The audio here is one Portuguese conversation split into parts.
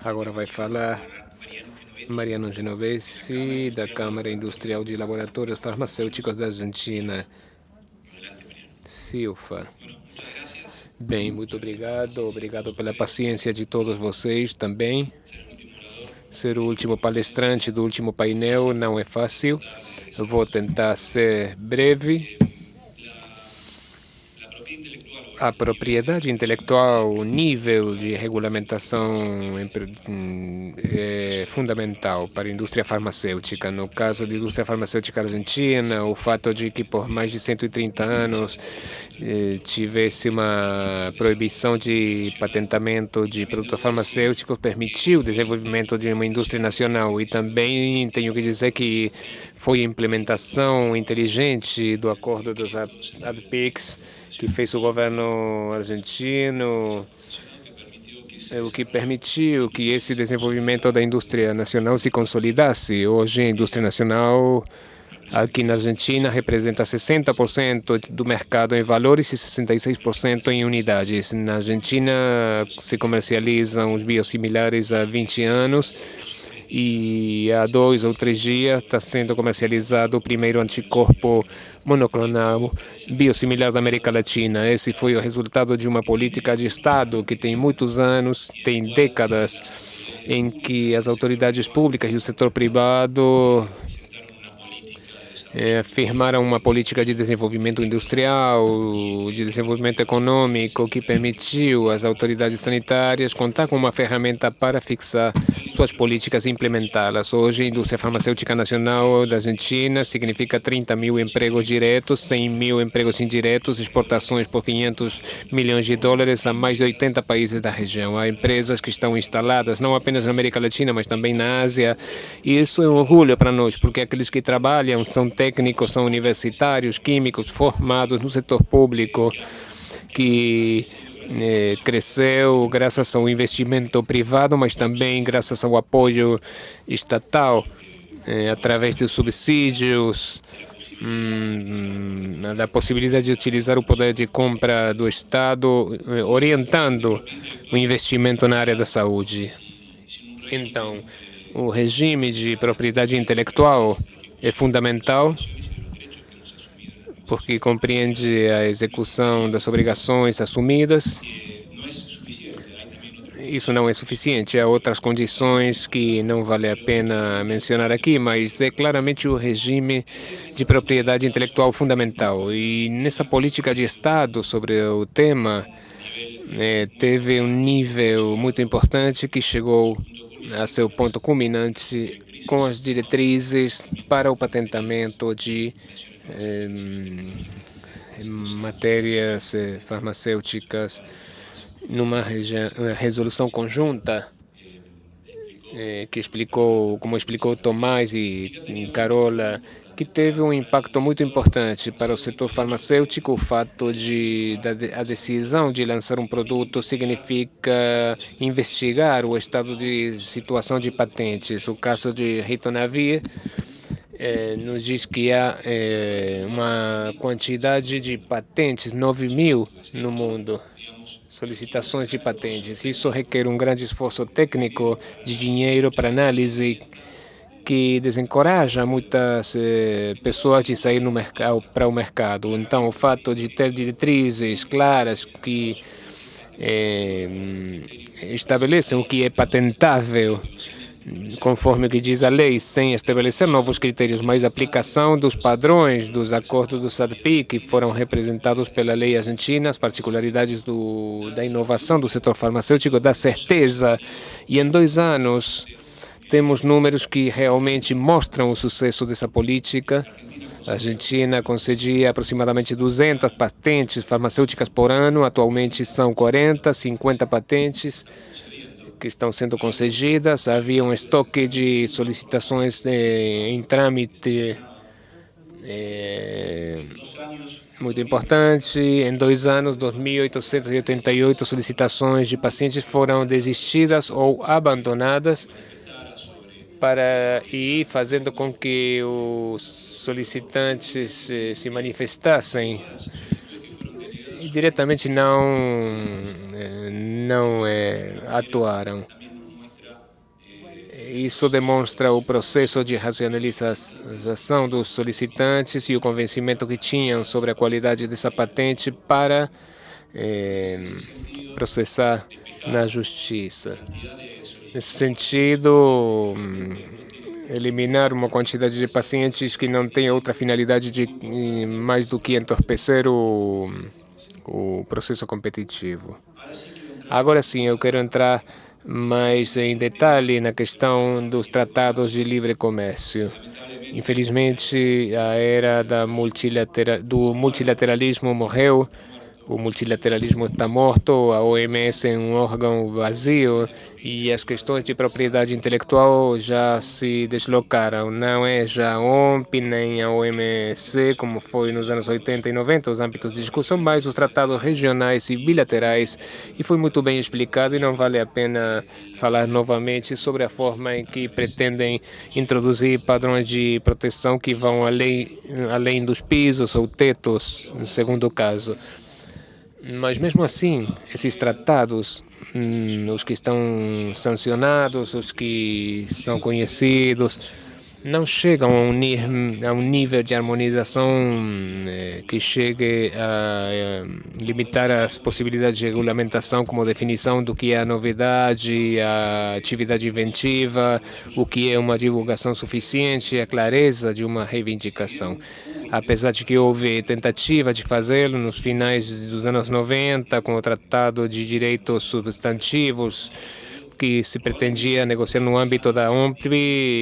Agora vai falar Mariano Genovese, da Câmara Industrial de Laboratórios Farmacêuticos da Argentina, CILFA. Bem, muito obrigado. Obrigado pela paciência de todos vocês também. Ser o último palestrante do último painel não é fácil. Eu vou tentar ser breve. A propriedade intelectual, o nível de regulamentação é fundamental para a indústria farmacêutica. No caso da indústria farmacêutica argentina, o fato de que por mais de 130 anos tivesse uma proibição de patentamento de produtos farmacêuticos permitiu o desenvolvimento de uma indústria nacional. E também tenho que dizer que foi a implementação inteligente do acordo dos ADPICs que fez o governo argentino, o que permitiu que esse desenvolvimento da indústria nacional se consolidasse. Hoje, a indústria nacional aqui na Argentina representa 60% do mercado em valores e 66% em unidades. Na Argentina se comercializam os biosimilares há 20 anos e há 2 ou 3 dias está sendo comercializado o primeiro anticorpo monoclonal biosimilar da América Latina. Esse foi o resultado de uma política de Estado que tem muitos anos, tem décadas, em que as autoridades públicas e o setor privado firmaram uma política de desenvolvimento industrial, de desenvolvimento econômico, que permitiu às autoridades sanitárias contar com uma ferramenta para fixar suas políticas e implementá-las. Hoje, a indústria farmacêutica nacional da Argentina significa 30 mil empregos diretos, 100 mil empregos indiretos, exportações por 500 milhões de dólares a mais de 80 países da região. Há empresas que estão instaladas não apenas na América Latina, mas também na Ásia. E isso é um orgulho para nós, porque aqueles que trabalham são técnicos, são universitários, químicos, formados no setor público, que cresceu graças ao investimento privado, mas também graças ao apoio estatal, através de subsídios, da possibilidade de utilizar o poder de compra do Estado, orientando o investimento na área da saúde. Então, o regime de propriedade intelectual é fundamental porque compreende a execução das obrigações assumidas. Isso não é suficiente. Há outras condições que não vale a pena mencionar aqui, mas é claramente o regime de propriedade intelectual fundamental. E nessa política de Estado sobre o tema, teve um nível muito importante que chegou a seu ponto culminante com as diretrizes para o patentamento de matérias farmacêuticas numa resolução conjunta que explicou, como explicou Tomás e Carola, que teve um impacto muito importante para o setor farmacêutico. O fato de a decisão de lançar um produto significa investigar o estado de situação de patentes. O caso de Ritonavir nos diz que há uma quantidade de patentes, 9 mil no mundo, solicitações de patentes. Isso requer um grande esforço técnico de dinheiro para análise que desencoraja muitas pessoas de sair no mercado, para o mercado. Então, o fato de ter diretrizes claras que estabelecem o que é patentável, conforme o que diz a lei, sem estabelecer novos critérios, mas a aplicação dos padrões dos acordos do SADPI, que foram representados pela lei argentina, as particularidades da inovação do setor farmacêutico, dá certeza. E em 2 anos, temos números que realmente mostram o sucesso dessa política. A Argentina concedia aproximadamente 200 patentes farmacêuticas por ano, atualmente são 40, 50 patentes que estão sendo concedidas. Havia um estoque de solicitações em trâmite muito importante. Em 2 anos, 2.888 solicitações de pacientes foram desistidas ou abandonadas, para ir fazendo com que os solicitantes se manifestassem e diretamente não atuaram. Isso demonstra o processo de racionalização dos solicitantes e o convencimento que tinham sobre a qualidade dessa patente para processar na justiça. Nesse sentido, eliminar uma quantidade de pacientes que não tem outra finalidade de mais do que entorpecer o processo competitivo. Agora sim, eu quero entrar mais em detalhe na questão dos tratados de livre comércio. Infelizmente, a era do multilateralismo morreu. O multilateralismo está morto, a OMS é um órgão vazio e as questões de propriedade intelectual já se deslocaram. Não é já a OMP nem a OMC, como foi nos anos 80 e 90, os âmbitos de discussão, mas os tratados regionais e bilaterais. E foi muito bem explicado e não vale a pena falar novamente sobre a forma em que pretendem introduzir padrões de proteção que vão além dos pisos ou tetos, no segundo caso. Mas mesmo assim, esses tratados, os que estão sancionados, os que são conhecidos, não chegam a um nível de harmonização que chegue a limitar as possibilidades de regulamentação, como definição do que é a novidade, a atividade inventiva, o que é uma divulgação suficiente, a clareza de uma reivindicação. Apesar de que houve tentativa de fazê-lo nos finais dos anos 90, com o Tratado de Direitos Substantivos, que se pretendia negociar no âmbito da OMP,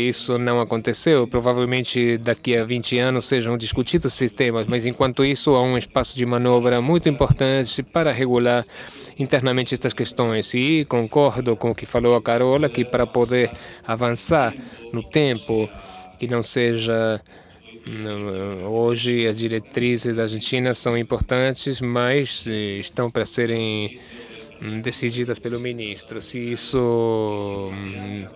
isso não aconteceu. Provavelmente daqui a 20 anos sejam discutidos esses temas, mas enquanto isso há um espaço de manobra muito importante para regular internamente estas questões. E concordo com o que falou a Carola, que para poder avançar no tempo, que não seja... Hoje as diretrizes da Argentina são importantes, mas estão para serem decididas pelo ministro. Se isso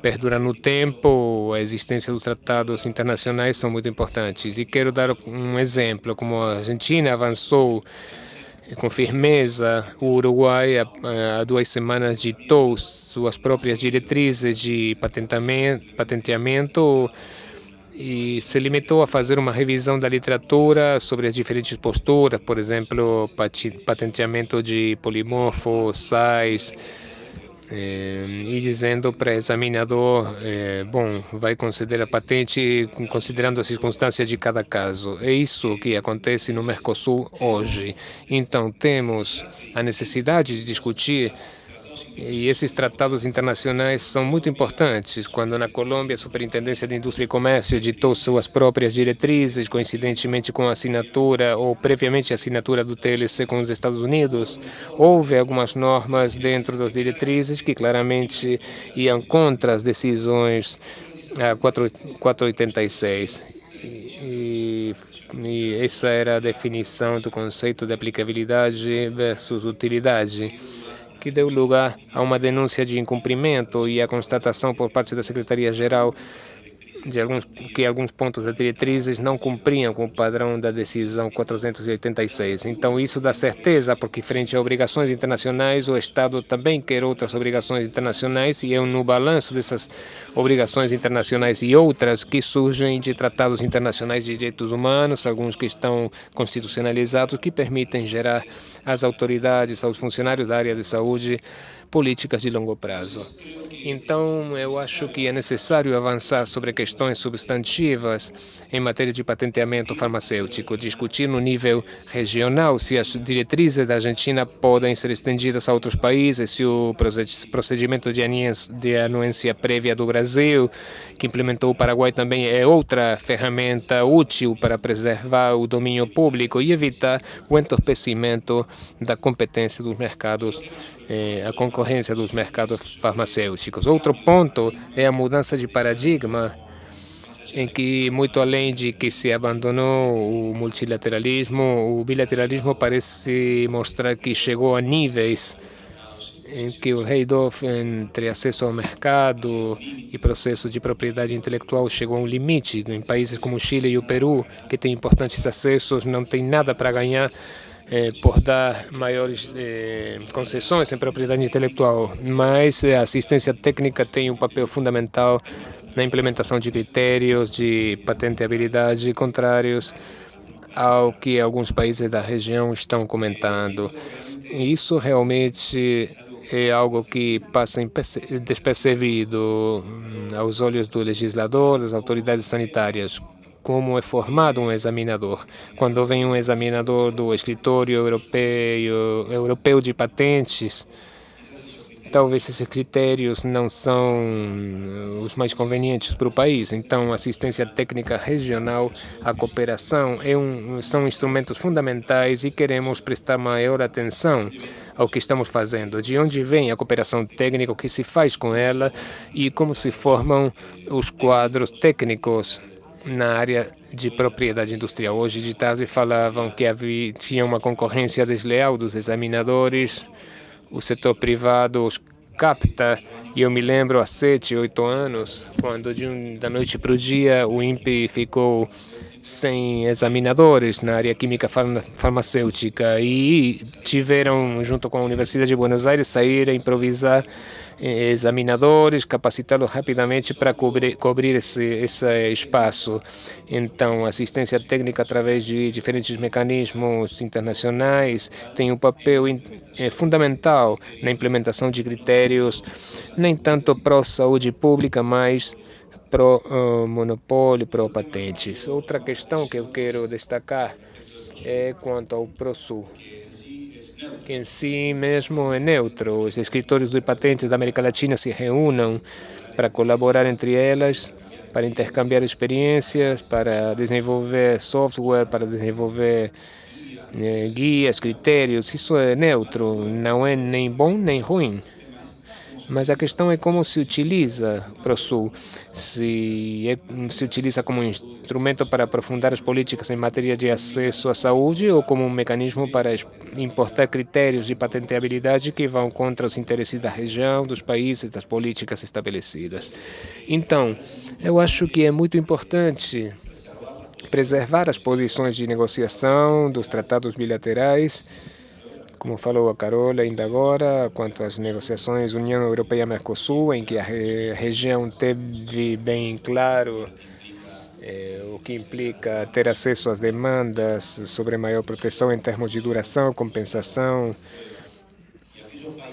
perdurar no tempo, a existência dos tratados internacionais são muito importantes. E quero dar um exemplo, como a Argentina avançou com firmeza, o Uruguai há 2 semanas ditou suas próprias diretrizes de patenteamento e se limitou a fazer uma revisão da literatura sobre as diferentes posturas, por exemplo, patenteamento de polimorfo, sais, e dizendo para o examinador, bom, vai conceder a patente considerando as circunstâncias de cada caso. É isso que acontece no Mercosul hoje. Então, temos a necessidade de discutir. E esses tratados internacionais são muito importantes. Quando na Colômbia a Superintendência de Indústria e Comércio editou suas próprias diretrizes, coincidentemente com a assinatura ou previamente a assinatura do TLC com os Estados Unidos, houve algumas normas dentro das diretrizes que claramente iam contra as decisões 486. E essa era a definição do conceito de aplicabilidade versus utilidade, que deu lugar a uma denúncia de incumprimento e a constatação por parte da Secretaria-Geral de que alguns pontos das diretrizes não cumpriam com o padrão da decisão 486. Então, isso dá certeza, porque frente a obrigações internacionais, o Estado também quer outras obrigações internacionais e é no balanço dessas obrigações internacionais e outras que surgem de tratados internacionais de direitos humanos, alguns que estão constitucionalizados, que permitem gerar às autoridades, aos funcionários da área de saúde, políticas de longo prazo. Então, eu acho que é necessário avançar sobre questões substantivas em matéria de patenteamento farmacêutico, discutir no nível regional se as diretrizes da Argentina podem ser estendidas a outros países, se o procedimento de anuência prévia do Brasil, que implementou o Paraguai, também é outra ferramenta útil para preservar o domínio público e evitar o entorpecimento da competência dos mercados, a concorrência dos mercados farmacêuticos. Outro ponto é a mudança de paradigma, em que, muito além de que se abandonou o multilateralismo, o bilateralismo parece mostrar que chegou a níveis em que o trade-off entre acesso ao mercado e processo de propriedade intelectual chegou a um limite. Em países como o Chile e o Peru, que têm importantes acessos, não tem nada para ganhar por dar maiores concessões em propriedade intelectual, mas a assistência técnica tem um papel fundamental na implementação de critérios de patenteabilidade contrários ao que alguns países da região estão comentando. Isso realmente é algo que passa despercebido aos olhos do legislador, das autoridades sanitárias. Como é formado um examinador? Quando vem um examinador do escritório europeu de patentes, talvez esses critérios não são os mais convenientes para o país. Então, a assistência técnica regional, a cooperação são instrumentos fundamentais e queremos prestar maior atenção ao que estamos fazendo, de onde vem a cooperação técnica, o que se faz com ela e como se formam os quadros técnicos na área de propriedade industrial. Hoje de tarde falavam que tinha uma concorrência desleal dos examinadores, o setor privado os capta, e eu me lembro há 7, 8 anos, quando da noite para o dia o INPE ficou sem examinadores na área química farmacêutica e tiveram, junto com a Universidade de Buenos Aires, sair a improvisar examinadores, capacitá-los rapidamente para cobrir esse espaço. Então, assistência técnica através de diferentes mecanismos internacionais tem um papel fundamental na implementação de critérios, nem tanto pró-saúde pública, mas pró-monopólio, pró-patentes. Outra questão que eu quero destacar é quanto ao PROSUL, que em si mesmo é neutro. Os escritórios de patentes da América Latina se reúnem para colaborar entre elas, para intercambiar experiências, para desenvolver software, para desenvolver guias, critérios. Isso é neutro, não é nem bom nem ruim. Mas a questão é como se utiliza o PROSUL, se utiliza como instrumento para aprofundar as políticas em matéria de acesso à saúde ou como um mecanismo para importar critérios de patenteabilidade que vão contra os interesses da região, dos países, das políticas estabelecidas. Então, eu acho que é muito importante preservar as posições de negociação dos tratados bilaterais, como falou a Carola ainda agora, quanto às negociações União Europeia-Mercosul, em que a região teve bem claro o que implica ter acesso às demandas sobre maior proteção em termos de duração, compensação.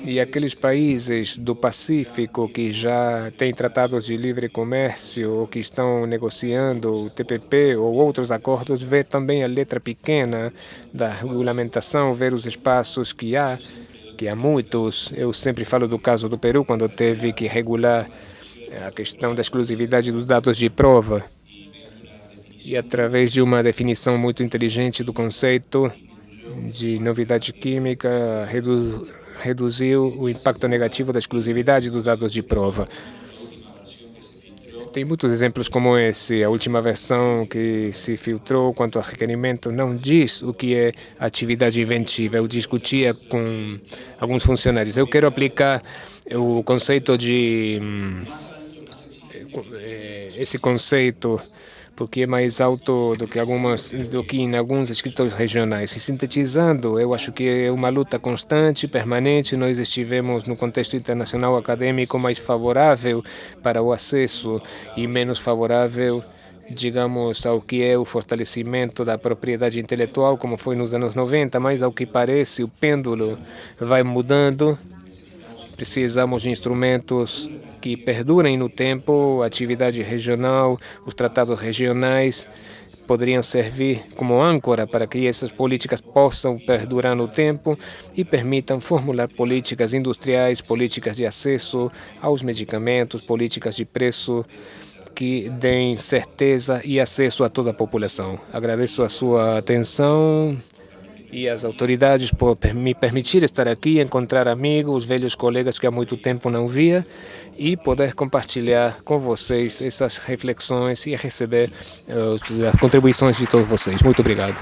E aqueles países do Pacífico que já têm tratados de livre comércio ou que estão negociando o TPP ou outros acordos, ver também a letra pequena da regulamentação, ver os espaços que há muitos. Eu sempre falo do caso do Peru, quando teve que regular a questão da exclusividade dos dados de prova. E através de uma definição muito inteligente do conceito de novidade química, reduziu o impacto negativo da exclusividade dos dados de prova. Tem muitos exemplos como esse. A última versão que se filtrou quanto aos requerimentos não diz o que é atividade inventiva. Eu discutia com alguns funcionários. Eu quero aplicar o conceito de esse conceito porque é mais alto do que em alguns escritórios regionais. E sintetizando, eu acho que é uma luta constante, permanente. Nós estivemos no contexto internacional acadêmico mais favorável para o acesso e menos favorável, digamos, ao que é o fortalecimento da propriedade intelectual, como foi nos anos 90, mas ao que parece o pêndulo vai mudando. Precisamos de instrumentos que perdurem no tempo, a atividade regional, os tratados regionais poderiam servir como âncora para que essas políticas possam perdurar no tempo e permitam formular políticas industriais, políticas de acesso aos medicamentos, políticas de preço que deem certeza e acesso a toda a população. Agradeço a sua atenção e as autoridades por me permitir estar aqui, encontrar amigos, velhos colegas que há muito tempo não via e poder compartilhar com vocês essas reflexões e receber as contribuições de todos vocês. Muito obrigado.